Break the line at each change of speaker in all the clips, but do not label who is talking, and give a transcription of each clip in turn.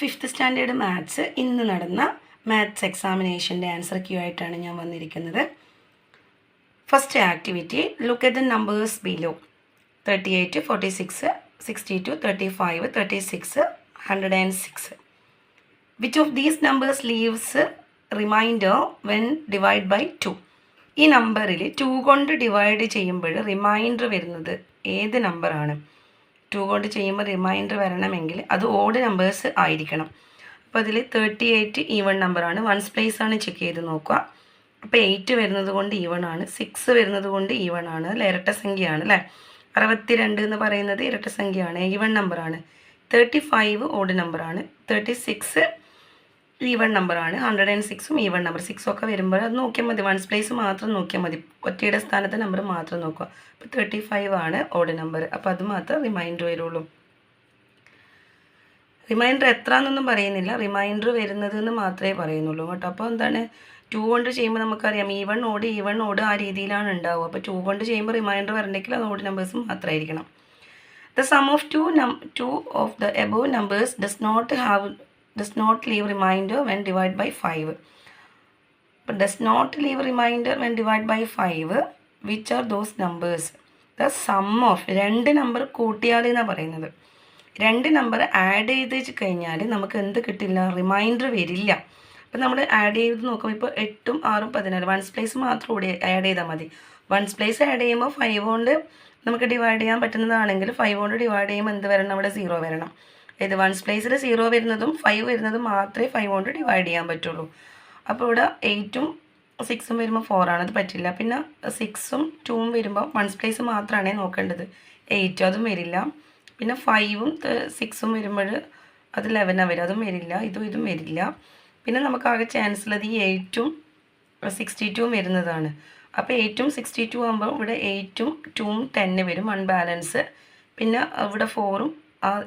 Fifth standard maths ഇന്ന് നടന്ന maths എക്സാമിനേഷൻ്റെ answer Q ആയിട്ടാണ് ഞാൻ വന്നിരിക്കുന്നത്. First activity, look at the numbers below. 38, 46, 62, 35, 36, 106. Which of these numbers leaves remainder when divided by 2? ഈ നമ്പറിൽ 2 കൊണ്ട് ഡിവൈഡ് ചെയ്യുമ്പോൾ റിമൈൻഡർ വരുന്നത് ഏത് നമ്പറാണ്? 2 കൊണ്ട് ചെയ്യുമ്പോൾ റിമൈൻഡർ വരണമെങ്കിൽ അത് ഓഡ് നമ്പേഴ്സ് ആയിരിക്കണം. അപ്പോൾ അതിൽ 38 ഈവൺ നമ്പറാണ്. വൺസ് പ്ലേസ് ആണ് ചെക്ക് ചെയ്ത് നോക്കുക. അപ്പോൾ 8 വരുന്നത് കൊണ്ട് ഈവൺ ആണ്, 6 വരുന്നത് കൊണ്ട് ഈവൺ ആണ്. അല്ല, ഇരട്ടസംഖ്യയാണ് അല്ലേ. 62 എന്ന് പറയുന്നത് ഇരട്ടസംഖ്യയാണ്, ഈവൺ നമ്പറാണ്. 35 ഓഡ് നമ്പറാണ്. 36 ഈവൺ നമ്പറാണ്. 106ഉം ഈവൺ നമ്പർ. 6 ഒക്കെ വരുമ്പോൾ അത് നോക്കിയാൽ മതി, വൺസ് പ്ലേസ് മാത്രം നോക്കിയാൽ മതി, ഒറ്റയുടെ സ്ഥാനത്തെ നമ്പർ മാത്രം നോക്കുക. അപ്പോൾ 35 ആണ് ഓഡ് നമ്പർ. അപ്പോൾ അത് മാത്രം റിമൈൻഡർ വരുള്ളൂ. റിമൈൻഡർ എത്ര എന്നൊന്നും പറയുന്നില്ല, റിമൈൻഡർ വരുന്നത് എന്ന് മാത്രമേ പറയുന്നുള്ളൂ കേട്ടോ. അപ്പോൾ എന്താണ്, 2 കൊണ്ട് ചെയ്യുമ്പോൾ നമുക്കറിയാം ഈവൺ ഓഡ് ആ രീതിയിലാണ് ഉണ്ടാവുക. അപ്പോൾ 2 കൊണ്ട് ചെയ്യുമ്പോൾ റിമൈൻഡർ വരണമെങ്കിൽ അത് ഓഡ് നമ്പേഴ്സ് മാത്രമായിരിക്കണം. The sum of two of the above numbers does not leave remainder when divided by 5. But does not leave remainder when divided by 5. Which are those numbers? The sum of രണ്ട് number കൂട്ടിയാൽ എന്നാണ് പറയുന്നത്. രണ്ട് number add ചെയ്ത് കഴിഞ്ഞാൽ നമുക്ക് എന്ത് കിട്ടില്ല? റിമൈൻഡർ വരില്ല. അപ്പം നമ്മൾ ആഡ് ചെയ്ത് നോക്കുമ്പോൾ ഇപ്പോൾ 8ഉം 6ഉം 14, വൺസ് പ്ലേസ് മാത്രം കൂടി ആഡ് ചെയ്താൽ മതി. വൺസ് പ്ലേസ് ആഡ് ചെയ്യുമ്പോൾ 5 കൊണ്ട് നമുക്ക് ഡിവൈഡ് ചെയ്യാൻ പറ്റുന്നതാണെങ്കിൽ 5 കൊണ്ട് ഡിവൈഡ് ചെയ്യുമ്പോൾ എന്ത് വരണം? അവിടെ 0 വരണം. ഇത് വൺസ് പ്ലേസിൽ 0 വരുന്നതും 5 വരുന്നതും മാത്രമേ 5 കൊണ്ട് ഡിവൈഡ് ചെയ്യാൻ പറ്റുള്ളൂ. അപ്പോൾ ഇവിടെ 8ഉം 6ഉം വരുമ്പോൾ 4 ആണ്, അത് പറ്റില്ല. പിന്നെ 6ഉം 2ഉം വരുമ്പോൾ വൺസ് പ്ലേസ് മാത്രമാണ് നോക്കേണ്ടത്. 8 അതും വരില്ല. പിന്നെ 5ഉം 6ഉം വരുമ്പോൾ അത് 11 വരും, അതും വരില്ല. ഇതും വരില്ല. പിന്നെ നമുക്കാകെ ചാൻസ് ഉള്ളത് ഈ 8ഉം 62ഉം വരുന്നതാണ്. അപ്പോൾ 8ഉം 62 ആകുമ്പോൾ ഇവിടെ 8ഉം 2ഉം 10 വരും, അൺബാലൻസ്. പിന്നെ ഇവിടെ 4ഉം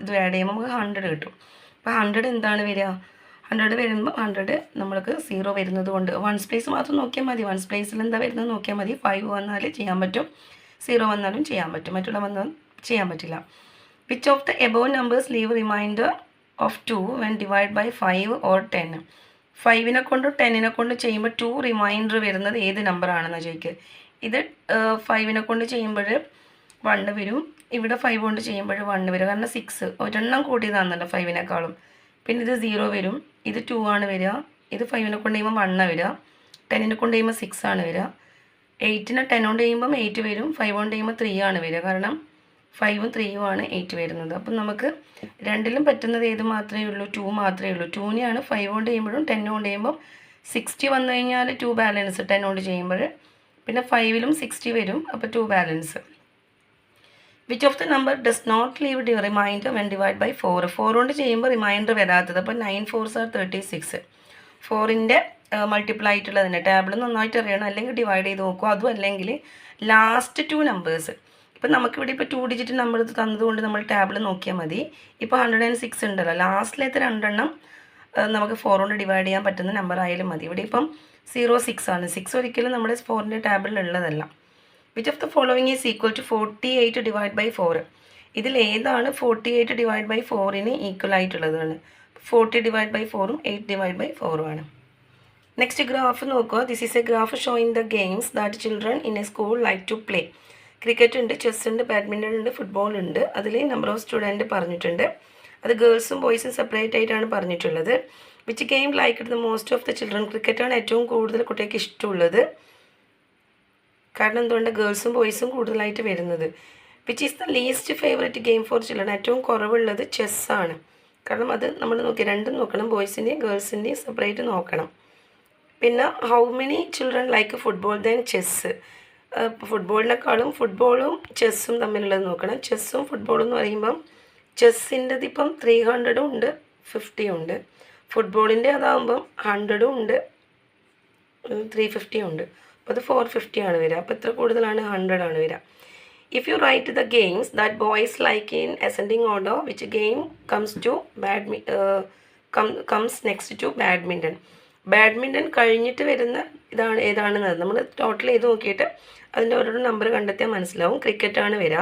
ഇത് ആഡ് ചെയ്യുമ്പോൾ നമുക്ക് 100 കിട്ടും. അപ്പോൾ 100 എന്താണ് വരിക? 100 വരുമ്പോൾ 100 നമ്മൾക്ക് 0 വരുന്നത് കൊണ്ട് വൺസ് പ്ലേസ് മാത്രം നോക്കിയാൽ മതി. വൺസ് പ്ലേസിൽ എന്താ വരുന്നത് നോക്കിയാൽ മതി. 5 വന്നാൽ ചെയ്യാൻ പറ്റും, 0 വന്നാലും ചെയ്യാൻ പറ്റും, മറ്റുള്ള വന്നാൽ ചെയ്യാൻ പറ്റില്ല. Which of the above numbers leave remainder of 2 when divide by 5 or 10? 5നെ കൊണ്ട് 10നെ കൊണ്ട് ചെയ്യുമ്പോൾ 2 റിമൈൻഡർ വരുന്നത് ഏത് നമ്പറാണെന്ന് ചോദിക്കുക. ഇത് 5നെ കൊണ്ട് ചെയ്യുമ്പോൾ 1 വരും, ഇവിടെ 5 കൊണ്ട് ചെയ്യുമ്പോൾ 1 വരും. കാരണം 6 ഒരെണ്ണം കൂട്ടിയതാണല്ലോ 5നേക്കാളും. പിന്നെ ഇത് 0 വരും, ഇത് 2 ആണ് വരിക. ഇത് 5നെ കൊണ്ട് ചെയ്യുമ്പോൾ 1 വരിക. 10നെ കൊണ്ട് ചെയ്യുമ്പോൾ 6 ആണ് വരിക. 8നെ 10 കൊണ്ട് ചെയ്യുമ്പം 8 വരും. 5 കൊണ്ട് ചെയ്യുമ്പോൾ 3 ആണ് വരിക. കാരണം 5ഉം 3ഉം ആണ് 8 വരുന്നത്. അപ്പം നമുക്ക് രണ്ടിലും പറ്റുന്നത് ഏത് മാത്രമേ ഉള്ളൂ? 2 മാത്രമേ ഉള്ളൂ. 2നെയാണ് 5 കൊണ്ട് ചെയ്യുമ്പോഴും 10 കൊണ്ട് ചെയ്യുമ്പോൾ 60 വന്നു കഴിഞ്ഞാൽ 2 ബാലൻസ് 10 കൊണ്ട് ചെയ്യുമ്പോൾ. പിന്നെ 5ലും 60 വരും, അപ്പോൾ 2 balance. Which of the number does not leave remainder when divide by 4? 4 കൊണ്ട് ചെയ്യുമ്പോൾ റിമൈൻഡർ വരാത്തത്. അപ്പോൾ 9 4s are 36. 4ൻ്റെ മൾട്ടിപ്ലൈ ആയിട്ടുള്ളത് തന്നെ ടേബിൾ നന്നായിട്ട് അറിയണം, അല്ലെങ്കിൽ ഡിവൈഡ് ചെയ്ത് നോക്കുക. അതും അല്ലെങ്കിൽ ലാസ്റ്റ് 2 നമ്പേഴ്സ്. ഇപ്പം നമുക്കിവിടെ ഇപ്പോൾ 2 ഡിജിറ്റ് നമ്പർ തന്നതുകൊണ്ട് നമ്മൾ ടേബിൾ നോക്കിയാൽ മതി. ഇപ്പോൾ 106 ഉണ്ടല്ലോ, ലാസ്റ്റിലത്തെ 2 എണ്ണം നമുക്ക് 4 കൊണ്ട് ഡിവൈഡ് ചെയ്യാൻ പറ്റുന്ന നമ്പർ ആയാലും മതി. ഇവിടെ ഇപ്പം 06 ആണ്. 6 ഒരിക്കലും നമ്മുടെ 4ൻ്റെ ടേബിളിൽ ഉള്ളതല്ല. Which of the following is equal to 48 divide by 4? ഇതിൽ ഏതാണ് 48 ഡിവൈഡ് ബൈ 4ന് ഈക്വൽ ആയിട്ടുള്ളതാണ്? 40 ഡിവൈഡ് ബൈ 4ഉം 8 ഡിവൈഡ് ബൈ 4ഉം ആണ്. നെക്സ്റ്റ് ഗ്രാഫ് നോക്കുക. This is a graph showing the games that children in a school like to play. Cricket ഉണ്ട്, chess ഉണ്ട്, badminton ഉണ്ട്, ഫുട്ബോൾ ഉണ്ട്. അതിൽ നമ്പർ ഓഫ് സ്റ്റുഡൻറ്റ് പറഞ്ഞിട്ടുണ്ട്. അത് ഗേൾസും ബോയ്സും സെപ്പറേറ്റ് ആയിട്ടാണ് പറഞ്ഞിട്ടുള്ളത്. Which game like the most of the children? ക്രിക്കറ്റാണ് ഏറ്റവും കൂടുതൽ കുട്ടികൾക്ക് ഇഷ്ടമുള്ളത്. കാരണം എന്തുകൊണ്ട്? ഗേൾസും ബോയ്സും കൂടുതലായിട്ട് വരുന്നത്. Which is the least favourite game for children? ഏറ്റവും കുറവുള്ളത് ചെസ്സാണ്. കാരണം അത് നമ്മൾ നോക്കി രണ്ടും നോക്കണം, ബോയ്സിൻ്റെയും ഗേൾസിൻ്റെയും സെപ്പറേറ്റ് നോക്കണം. പിന്നെ how many children like football then chess? ഫുട്ബോളിനേക്കാളും ഫുട്ബോളും ചെസ്സും തമ്മിലുള്ളത് നോക്കണം. ചെസ്സും ഫുട്ബോളും എന്ന് പറയുമ്പം ചെസ്സിൻ്റെത് ഇപ്പം 300 ഉണ്ട്, 50 ഉണ്ട്. ഫുട്ബോളിൻ്റെ അതാകുമ്പം 100 ഉണ്ട്, 350 ഉണ്ട്. അപ്പോൾ അത് 450 ആണ് വരിക. അപ്പോൾ എത്ര കൂടുതലാണ്? 100 ആണ് വരിക. If you write the games that boys like in ascending order, which game comes next to badminton? Badminton കഴിഞ്ഞിട്ട് വരുന്ന ഏതാണെന്നത് നമ്മൾ ടോട്ടൽ ചെയ്ത് നോക്കിയിട്ട് അതിൻ്റെ ഓരോ നമ്പർ കണ്ടെത്തിയാൽ മനസ്സിലാവും. ക്രിക്കറ്റാണ് വരിക.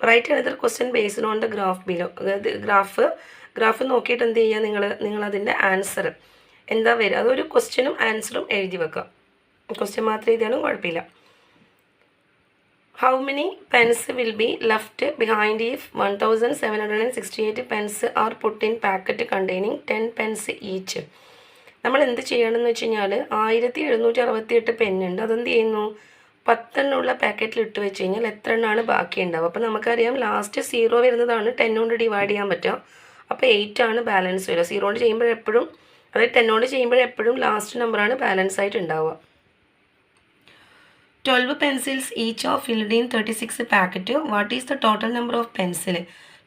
Right another question based on the graph below. Graph graph നോക്കിയിട്ട് എന്ത് ചെയ്യുക, നിങ്ങളതിൻ്റെ ആൻസർ എന്താ വരിക, അതൊരു ക്വസ്റ്റ്യനും ആൻസറും എഴുതി വെക്കുക. ക്വസ്റ്റ്യൻ മാത്രം എഴുതിയാലും കുഴപ്പമില്ല. How many pens will be left behind if 1768 pens are put in packet containing 10 pens each? നമ്മൾ എന്ത് ചെയ്യണമെന്ന് വെച്ച് കഴിഞ്ഞാൽ 1768 പെന്നുണ്ട്. അതെന്ത് ചെയ്യുന്നു, 10 എണ്ണമുള്ള പാക്കറ്റിൽ ഇട്ട് വെച്ച് കഴിഞ്ഞാൽ എത്ര എണ്ണമാണ് ബാക്കി ഉണ്ടാവുക. അപ്പോൾ നമുക്കറിയാം ലാസ്റ്റ് 0 വരുന്നതാണ് 10 കൊണ്ട് ഡിവൈഡ് ചെയ്യാൻ പറ്റുക. അപ്പോൾ 8 ആണ് ബാലൻസ് വരിക. 0 കൊണ്ട് ചെയ്യുമ്പോഴെപ്പോഴും, അതായത് 10 കൊണ്ട് ചെയ്യുമ്പോഴെപ്പോഴും ലാസ്റ്റ് നമ്പറാണ് ബാലൻസ് ആയിട്ട് ഉണ്ടാവുക. 12 pencils each are filled in 36 packet. What is the total number of pencil?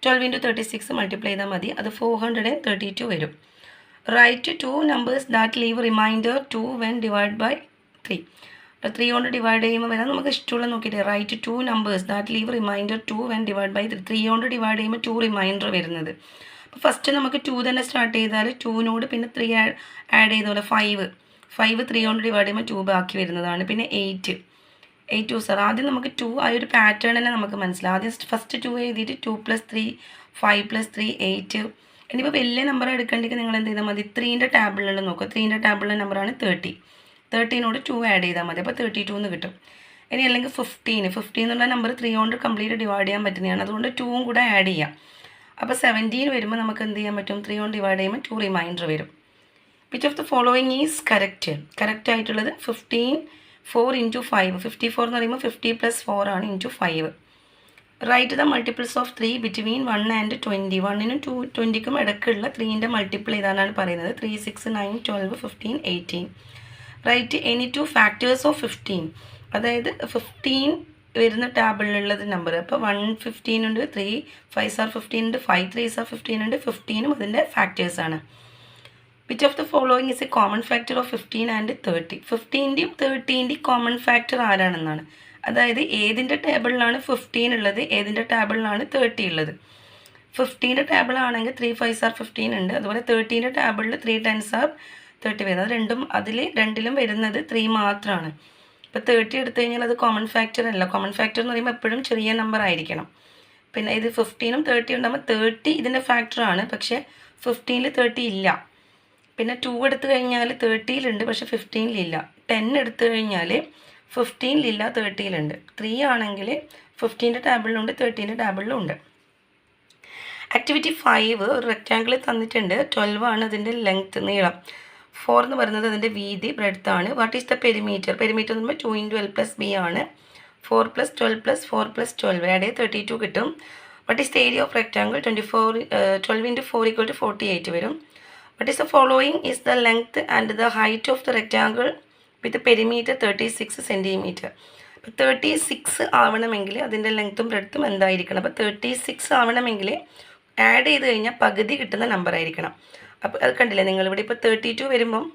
12 into 36 multiply ചെയ്താൽ മതി, അത് 432 വരും. Right 2 numbers that leave remainder 2 when divided by 3. 3 കൊണ്ട് ഡിവൈഡ് ചെയ്യുമ്പോൾ വരാം, നമുക്ക് ഇഷ്ടമുള്ള നോക്കിയിട്ട്. Right 2 numbers that leave remainder 2 when divided by 3. 3 കൊണ്ട് ഡിവൈഡ് ചെയ്യുമ്പോൾ 2 റിമൈൻഡർ വരുന്നത്. അപ്പോൾ ഫസ്റ്റ് നമുക്ക് 2 തന്നെ സ്റ്റാർട്ട് ചെയ്താൽ 2നോട് പിന്നെ 3 ആഡ് ചെയ്ത പോലെ 5 3 കൊണ്ട് ഡിവൈഡ് ചെയ്യുമ്പോൾ 2 ബാക്കി വരുന്നതാണ്. പിന്നെ 8 2 സാർ. ആദ്യം നമുക്ക് 2 ആ ഒരു പാറ്റേൺ തന്നെ നമുക്ക് മനസ്സിലാവും. ആദ്യം ഫസ്റ്റ് 2 എഴുതിയിട്ട് 2 + 3 5 + 3 8. ഇനിയിപ്പോൾ വലിയ നമ്പർ എടുക്കണമെങ്കിൽ നിങ്ങൾ എന്ത് ചെയ്താൽ മതി, 3ൻ്റെ ടാബിളിൽ നോക്കുക. 3ൻ്റെ ടാബിളിലെ നമ്പറാണ് 30. 13നോട് 2 ആഡ് ചെയ്താൽ മതി, അപ്പോൾ 32 എന്ന് കിട്ടും. ഇനി അല്ലെങ്കിൽ 15 എന്നുള്ള നമ്പർ 3 കൊണ്ട് കംപ്ലീറ്റ് ഡിവൈഡ് ചെയ്യാൻ പറ്റുന്നതാണ്, അതുകൊണ്ട് 2 കൂടെ ആഡ് ചെയ്യാം. അപ്പോൾ 17 വരുമ്പോൾ നമുക്ക് എന്ത് ചെയ്യാൻ പറ്റും, 3 കൊണ്ട് ഡിവൈഡ് ചെയ്യുമ്പോൾ 2 റിമൈൻഡർ വരും. Which of the following is correct? Correct ആയിട്ടുള്ളത് 4 into 5. 54 എന്ന് പറയുമ്പോൾ 50 + 4 ആണ് into 5. Write the multiples of 3 between 1 and 20. 1നും 20ക്കും ഇടയ്ക്കുള്ള 3ൻ്റെ മൾട്ടിപ്പിൾ ഇതാണ് പറയുന്നത്. 3 6 9 12 15 18. Right any 2 factors of 15. അതായത് 15 വരുന്ന ടാബിളിലുള്ളത് നമ്പർ. അപ്പോൾ 115 ഉണ്ട്, 3 5s are 15 ഉണ്ട്, 5 3s are 15 ഉണ്ട്. 15ഉം അതിൻ്റെ ഫാക്ടേഴ്സാണ്. Which of the following is a common factor of 15 and 30? 15ൻ്റെയും 30ൻ്റെയും കോമൺ ഫാക്ടർ ആരാണെന്നാണ്. അതായത് ഏതിൻ്റെ ടേബിളിലാണ് 15 ഉള്ളത്, ഏതിൻ്റെ ടേബിളിലാണ് 30 ഉള്ളത്. 15ൻ്റെ ടേബിൾ ആണെങ്കിൽ 3 5s are 15 ഉണ്ട്. അതുപോലെ 30ൻ്റെ ടേബിളിൽ 3 10s are 30 വരുന്നത്. അതിൽ രണ്ടിലും വരുന്നത് 3 മാത്രമാണ്. ഇപ്പോൾ 30 എടുത്തു കഴിഞ്ഞാൽ അത് കോമൺ ഫാക്ടർ അല്ല. കോമൺ ഫാക്ടർ എന്ന് പറയുമ്പോൾ എപ്പോഴും ചെറിയ നമ്പർ ആയിരിക്കണം. പിന്നെ ഇത് 15ഉം 30 ഉണ്ടാകുമ്പോൾ 30 ഇതിൻ്റെ ഫാക്ടറാണ്, പക്ഷേ 15ൽ 30 ഇല്ല. പിന്നെ 2 എടുത്തു കഴിഞ്ഞാൽ 30യിലുണ്ട്, പക്ഷേ 15ലില്ല. 10 എടുത്തു കഴിഞ്ഞാൽ 15ലില്ല, 30യിലുണ്ട്. 3 ആണെങ്കിൽ 15ൻ്റെ ടാബിളിലുണ്ട്, 30ൻ്റെ ടാബിളിലും ഉണ്ട്. ആക്ടിവിറ്റി 5 ഒരു റെക്റ്റാങ്കിൾ തന്നിട്ടുണ്ട്. 12 ആണ് അതിൻ്റെ ലെങ്ത്ത്, നീളം. 4 എന്ന് പറയുന്നത് അതിൻ്റെ വീതി, ബ്രെഡ്ത്ത് ആണ്. What is the perimeter? Perimeter എന്ന് പറയുമ്പോൾ 2 × L + B ആണ്. 4 + 12 + 4 + 12 ആഡ് 32 കിട്ടും. What is the area of rectangle? 12 × 4 = 48 വരും. What is the following is the length and the height of the rectangle with the perimeter 36 cm. അപ്പോൾ 36 ആവണമെങ്കിൽ അതിൻ്റെ ലെങ്ത്തും ബ്രെഡ്ത്തും എന്തായിരിക്കണം? അപ്പോൾ 36 ആവണമെങ്കിൽ ആഡ് ചെയ്ത് കഴിഞ്ഞാൽ പകുതി കിട്ടുന്ന നമ്പർ ആയിരിക്കണം. അപ്പോൾ അത് കണ്ടില്ലേ നിങ്ങളിവിടെ. ഇപ്പോൾ 32 വരുമ്പം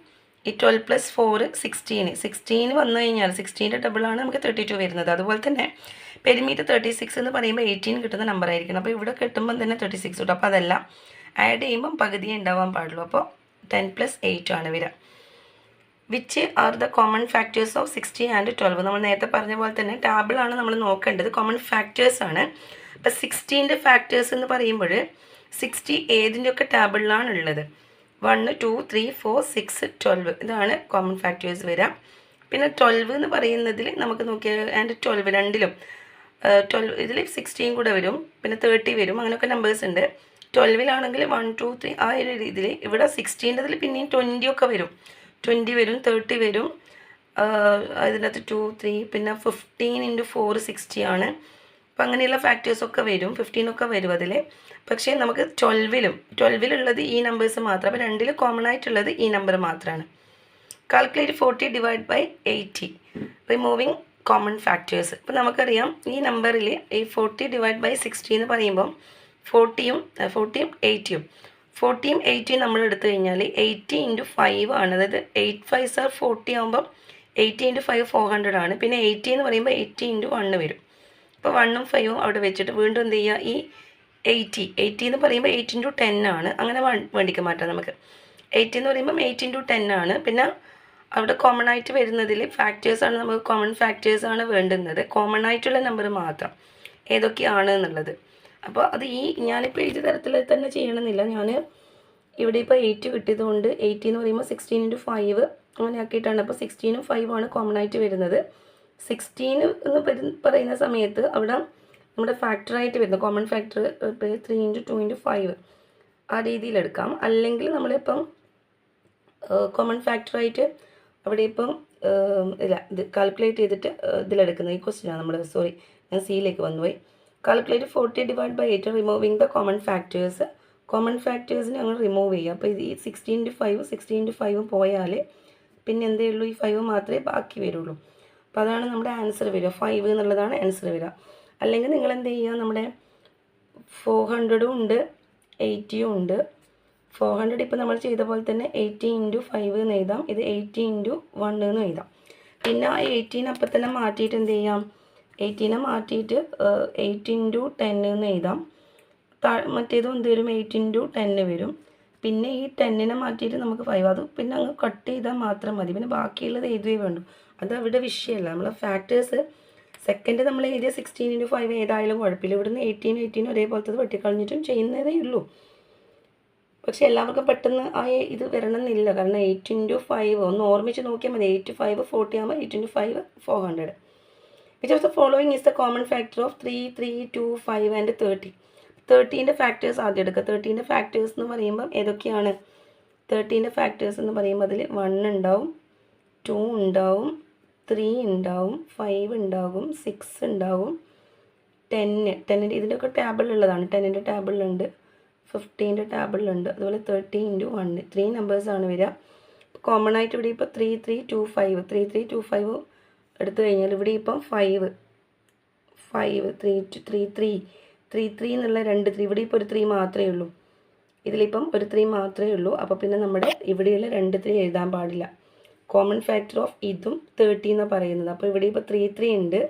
ഈ 12 + 4 16 വന്നു കഴിഞ്ഞാൽ 16ൻ്റെ ഡബിളാണ് നമുക്ക് 32 വരുന്നത്. അതുപോലെ തന്നെ പെരിമീറ്റർ 36 എന്ന് പറയുമ്പോൾ 18 കിട്ടുന്ന നമ്പർ ആയിരിക്കണം. അപ്പോൾ ഇവിടെ കിട്ടുമ്പം തന്നെ 36 കിട്ടും. അപ്പോൾ അതെല്ലാം ആഡ് ചെയ്യുമ്പം പകുതിയേ ഉണ്ടാവാൻ പാടുള്ളൂ. അപ്പോൾ 10 + 8 ആണ് വരിക. Which are the common factors of 60 and 12? നമ്മൾ നേരത്തെ പറഞ്ഞ പോലെ തന്നെ ടാബിളാണ് നമ്മൾ നോക്കേണ്ടത്, കോമൺ ഫാക്ടേഴ്സ് ആണ്. അപ്പോൾ 60ൻ്റെ ഫാക്ടേഴ്സ് എന്ന് പറയുമ്പോൾ 60 ഏതിൻ്റെയൊക്കെ ടാബിളിലാണ് ഉള്ളത്? 1 2 3 4 6 12 ഇതാണ് കോമൺ ഫാക്ടേഴ്സ് വരിക. പിന്നെ 12 എന്ന് പറയുന്നതിൽ നമുക്ക് നോക്കിയാൽ ആൻഡ് 12 രണ്ടിലും 12 ഇതിൽ 16 കൂടെ വരും, പിന്നെ 30 വരും, അങ്ങനെയൊക്കെ നമ്പേഴ്സ് ഉണ്ട്. 12ലാണെങ്കിൽ 1 2 3 ആ ഒരു രീതിയിൽ. ഇവിടെ 16ൻ്റെതിൽ പിന്നെയും 20 ഒക്കെ വരും, 20 വരും, 30 വരും. അതിനകത്ത് 2 3 പിന്നെ 15 × 4 60 ആണ്. അപ്പം അങ്ങനെയുള്ള ഫാക്ടേഴ്സൊക്കെ വരും, 15 ഒക്കെ വരും അതിൽ. പക്ഷേ നമുക്ക് 12ലുള്ളത് ഈ നമ്പേഴ്സ് മാത്രം. അപ്പോൾ രണ്ടിൽ കോമൺ ആയിട്ടുള്ളത് ഈ നമ്പർ മാത്രമാണ്. Calculate 40 / 80 removing common factors. ഇപ്പോൾ നമുക്കറിയാം ഈ നമ്പറിൽ ഈ 40 / 60 എന്ന് പറയുമ്പം 40യും 80യും 80 നമ്മൾ എടുത്തു കഴിഞ്ഞാൽ 80 × 5 ആണ്. അതായത് 8 5s are 40 ആകുമ്പം 80 × 5 400 ആണ്. പിന്നെ 80 എന്ന് പറയുമ്പോൾ 80 × 1 വരും. അപ്പോൾ 1ഉം 5ഉം അവിടെ വെച്ചിട്ട് വീണ്ടും എന്ത് ചെയ്യുക, ഈ 80 എന്ന് പറയുമ്പോൾ 8 × 10 ആണ്. അങ്ങനെ വേണ്ടിക്ക് മാറ്റാം നമുക്ക്. 80 എന്ന് പറയുമ്പം 8 × 10 ആണ്. പിന്നെ അവിടെ കോമൺ ആയിട്ട് വരുന്നതിൽ ഫാക്ടേഴ്സാണ്, നമുക്ക് കോമൺ ഫാക്ടേഴ്സാണ് വേണ്ടുന്നത്. കോമൺ ആയിട്ടുള്ള നമ്പർ മാത്രം ഏതൊക്കെയാണ് എന്നുള്ളത്. അപ്പോൾ അത് ഞാനിപ്പോൾ എഴുതിയ തരത്തിൽ തന്നെ ചെയ്യണമെന്നില്ല. ഞാൻ ഇവിടെ ഇപ്പോൾ 8 കിട്ടിയതുകൊണ്ട് 80 എന്ന് പറയുമ്പോൾ 16 × 5 അങ്ങനെ ആക്കിയിട്ടാണ്. അപ്പോൾ 16ഉം 5ഉം ആണ് കോമൺ ആയിട്ട് വരുന്നത്. 16 എന്ന് പറയുന്ന സമയത്ത് അവിടെ നമ്മുടെ ഫാക്ടറായിട്ട് വരുന്നത് കോമൺ ഫാക്ടർ 3 × 2 × 5 ആ രീതിയിലെടുക്കാം. അല്ലെങ്കിൽ നമ്മളിപ്പം കോമൺ ഫാക്ടറായിട്ട് അവിടെ ഇപ്പം ഇല്ല ഇത് കാൽക്കുലേറ്റ് ചെയ്തിട്ട് ഇതിലെടുക്കുന്നത് ഈ ക്വസ്റ്റ്യനാണ് നമ്മൾ. സോറി, ഞാൻ സിയിലേക്ക് വന്നുപോയി. Calculate 40 / 8 removing the common factors. Common ഫാക്ടേഴ്സിനെ ഞങ്ങൾ റിമൂവ് ചെയ്യുക. അപ്പോൾ ഇത് ഈ 16 × 5 പോയാൽ പിന്നെ എന്തേ ഉള്ളൂ, ഈ 5 മാത്രമേ ബാക്കി വരുള്ളൂ. അപ്പോൾ അതാണ് നമ്മുടെ ആൻസർ വരിക. 5 എന്നുള്ളതാണ് ആൻസർ വരിക. അല്ലെങ്കിൽ നിങ്ങൾ എന്ത് ചെയ്യുക, നമ്മുടെ 400 ഉണ്ട് 80 ഉണ്ട്. 400 ഇപ്പോൾ നമ്മൾ ചെയ്ത പോലെ തന്നെ 80 × 5 എന്ന് എഴുതാം. ഇത് 80 × 1 എന്ന് എഴുതാം. പിന്നെ ആ 18 അപ്പം തന്നെ മാറ്റിയിട്ട് എന്ത് ചെയ്യാം, 18 മാറ്റിയിട്ട് 8 × 10 എന്ന് എഴുതാം. മറ്റേതും എന്ത് വരും, 8 × 10 വരും. പിന്നെ ഈ 10നെ മാറ്റിയിട്ട് നമുക്ക് 5, അത് പിന്നെ അങ്ങ് കട്ട് ചെയ്താൽ മാത്രം മതി. പിന്നെ ബാക്കിയുള്ളത് എഴുതുകയേ വേണ്ടു. അത് അവിടെ വിഷയമല്ല. നമ്മളെ ഫാക്ടേഴ്സ് സെക്കൻഡ് നമ്മൾ എഴുതിയ 16 × 5 ഏതായാലും കുഴപ്പമില്ല. ഇവിടുന്ന് 18 ഒരേപോലത്തെ വെട്ടിക്കളഞ്ഞിട്ടും ചെയ്യുന്നതേ ഉള്ളൂ. പക്ഷെ എല്ലാവർക്കും പെട്ടെന്ന് ആ ഇത് വരണമെന്നില്ല. കാരണം 8 × 5 ഒന്ന് ഓർമ്മിച്ച് നോക്കിയാൽ മതി. 8 × 5 40 ആകുമ്പോൾ 8 × 5 400. Which of the following is the common factor of 3, 3, 2, 5 and 30. 30ൻ്റെ ഫാക്ടേഴ്സ് ആദ്യം എടുക്കുക. 30ൻ്റെ ഫാക്ടേഴ്സ് എന്ന് പറയുമ്പം ഏതൊക്കെയാണ്? 30ൻ്റെ ഫാക്ടേഴ്സ് എന്ന് പറയുമ്പോൾ അതിൽ 1 ഉണ്ടാവും, 2 ഉണ്ടാവും, 3 ഉണ്ടാവും, 5 ഉണ്ടാകും, 6 ഉണ്ടാവും, 10ൻ്റെ ഇതിൻ്റെയൊക്കെ ടേബിളിലുള്ളതാണ്. 10ൻ്റെ ടേബിളിലുണ്ട്, 15ൻ്റെ ടേബിളിലുണ്ട്. അതുപോലെ 30 × 1 3 നമ്പേഴ്സാണ് വരിക. കോമൺ ആയിട്ട് ഇവിടെ ഇപ്പോൾ 3, 3, 2, 5 3, 3, 2, 5 എടുത്തു കഴിഞ്ഞാൽ ഇവിടെ ഇപ്പം 5, 3, 3 എന്നുള്ള 2 3 ഇവിടെ ഇപ്പോൾ ഒരു 3 മാത്രമേ ഉള്ളൂ. ഇതിലിപ്പം ഒരു 3 മാത്രമേ ഉള്ളൂ. അപ്പോൾ പിന്നെ നമ്മുടെ ഇവിടെയുള്ള 2 3 എഴുതാൻ പാടില്ല. കോമൺ ഫാക്ടർ ഓഫ് ഇതും 30 എന്നാണ് പറയുന്നത്. അപ്പോൾ ഇവിടെ ഇപ്പോൾ 3 3 ഉണ്ട്.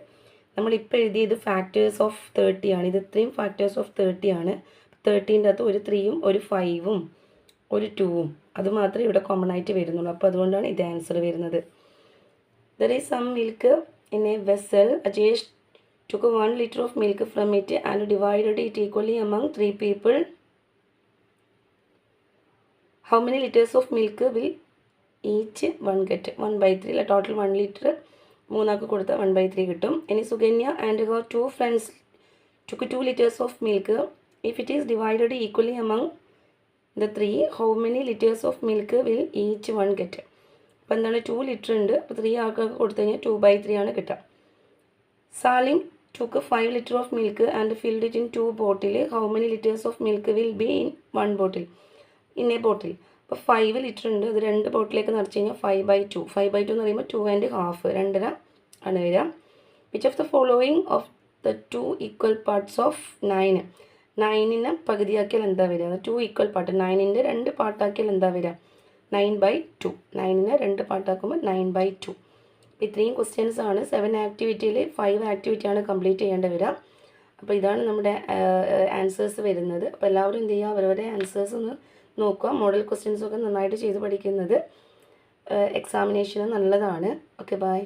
നമ്മളിപ്പോൾ എഴുതിയത് ഫാക്ടേഴ്സ് ഓഫ് 30 ആണ്. ഇത് ഇത്രയും ഫാക്ടേഴ്സ് ഓഫ് 30 ആണ്. 30ൻ്റെ അകത്ത് ഒരു 3ഉം ഒരു 5ഉം ഒരു 2ഉം അത് മാത്രമേ ഇവിടെ കോമൺ ആയിട്ട് വരുന്നുള്ളൂ. അപ്പോൾ അതുകൊണ്ടാണ് ഇത് ആൻസർ വരുന്നത്. There is some milk in a vessel. Ajesh took 1 liter of milk from it and divided it equally among 3 people. How many liters of milk will each one get? 1/3. Total 1 liter. 3 ആൾക്ക് കൊടുത്താൽ 1/3 കിട്ടും. ഇനി Sukanya and her 2 friends took 2 liters of milk. If it is divided equally among the 3, how many liters of milk will each one get? അപ്പോൾ എന്താണ്, 2 litre ഉണ്ട്. അപ്പോൾ 3 ആൾക്കൊക്കെ കൊടുത്തു കഴിഞ്ഞാൽ 2/3 ആണ് കിട്ടുക. Salim took 5 liter of milk and filled it in 2 bottles. How many liters of milk will be in 1 bottle? In a bottle. അപ്പോൾ 5 litre ഉണ്ട്. അത് 2 ബോട്ടിലേക്ക് നിറച്ച് കഴിഞ്ഞാൽ 5/2. 5/2 എന്ന് പറയുമ്പോൾ 2 1/2 2.5 ആണ് വരിക. Which of the following of the 2 equal parts of 9? 9നെ പകുതിയാക്കിയാൽ എന്താ വരിക? 2 equal part. 9ൻ്റെ 2 പാർട്ടാക്കിയാൽ എന്താ വരിക? 9/2. 9നെ 2 പാർട്ടാക്കുമ്പോൾ 9/2. ഇത്രയും ക്വസ്റ്റ്യൻസ് ആണ്. 7 ആക്ടിവിറ്റിയിൽ 5 ആക്ടിവിറ്റിയാണ് കംപ്ലീറ്റ് ചെയ്യേണ്ടി വരിക. അപ്പോൾ ഇതാണ് നമ്മുടെ ആൻസേഴ്സ് വരുന്നത്. അപ്പോൾ എല്ലാവരും എന്ത് ചെയ്യുക, അവരവരുടെ ആൻസേഴ്സ് ഒന്ന് നോക്കുക. മോഡൽ ക്വസ്റ്റ്യൻസൊക്കെ നന്നായിട്ട് ചെയ്ത് പഠിക്കുന്നത് എക്സാമിനേഷന് നല്ലതാണ്. Okay, by.